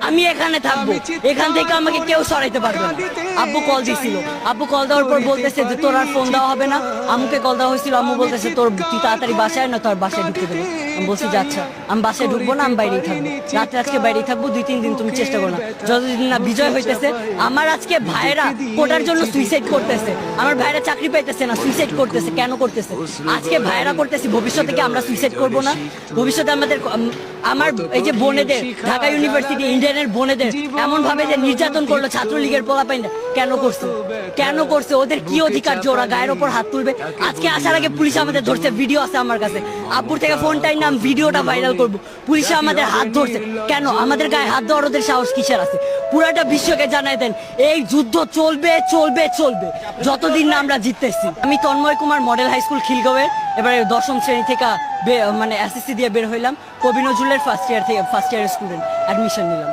আমি এখানে থাকবো, এখান থেকে আমাকে কেউ সরাইতে পারবে না। আব্বু কল দিছিল, আব্বু কল দেওয়ার পর বলতেছে যে তোর আর ফোন দেওয়া হবে না। আম্মুকে কল দেওয়া হয়েছিল, আম্মু বলতেছে তুই তাড়াতাড়ি বাসায় না, তোর বাসায় ঢুকতে দেবো। আমি বলছি যে আচ্ছা, আমি বাসায় ঢুকবো না, আমি বাইরেই থাকবো, রাত্রে আজকে বাইরেই থাকবো, 2-3 দিন তুমি চেষ্টা করো না। যতদিন না বিজয় হইতেছে, আমার আজকে ভাইয়েরা কোটার জন্য সুইসাইড করতেছে, আমার ভাইয়েরা চাকরি পাইতেছে না, সুইসাইড করতেছে। কেন করতেছে? আজকে ভাইয়েরা করতেছি, ভবিষ্যতে কি আমরা সুইসাইড করবো না? ভবিষ্যতে আমার এই যে বোনেদের, ঢাকা ইউনিভার্সিটি ইন্ডিয়ানের বোনেদের এমন ভাবে যে নির্যাতন করলো ছাত্রলীগের পোলাপাইন, কেন করছে? কেন করছে? ওদের কি অধিকার যে ওরা গায়ের ওপর হাত তুলবে? আজকে আসার আগে পুলিশ আমাদের ধরছে, ভিডিও আছে আমার কাছে, আব্বুর থেকে ফোনটাই নাম, ভিডিওটা ভাইরাল করবো। পুলিশে আমাদের হাত ধরছে, কেন? আমাদের গায়ে হাত দেওয়ার ওদের সাহস কিসের আছে? পুরাটা বিশ্বকে জানাই দেন, এই যুদ্ধ চলবে চলবে চলবে যতদিন না আমরা জিততেছি। আমি Tanmoy Kumar, model high school খিলগাঁওয়ের এবারে 10ম শ্রেণী থেকে মানে এসএসসি দিয়ে বের হইলাম, কবি নজরুলের ফার্স্ট ইয়ার স্টুডেন্ট, অ্যাডমিশন নিলাম।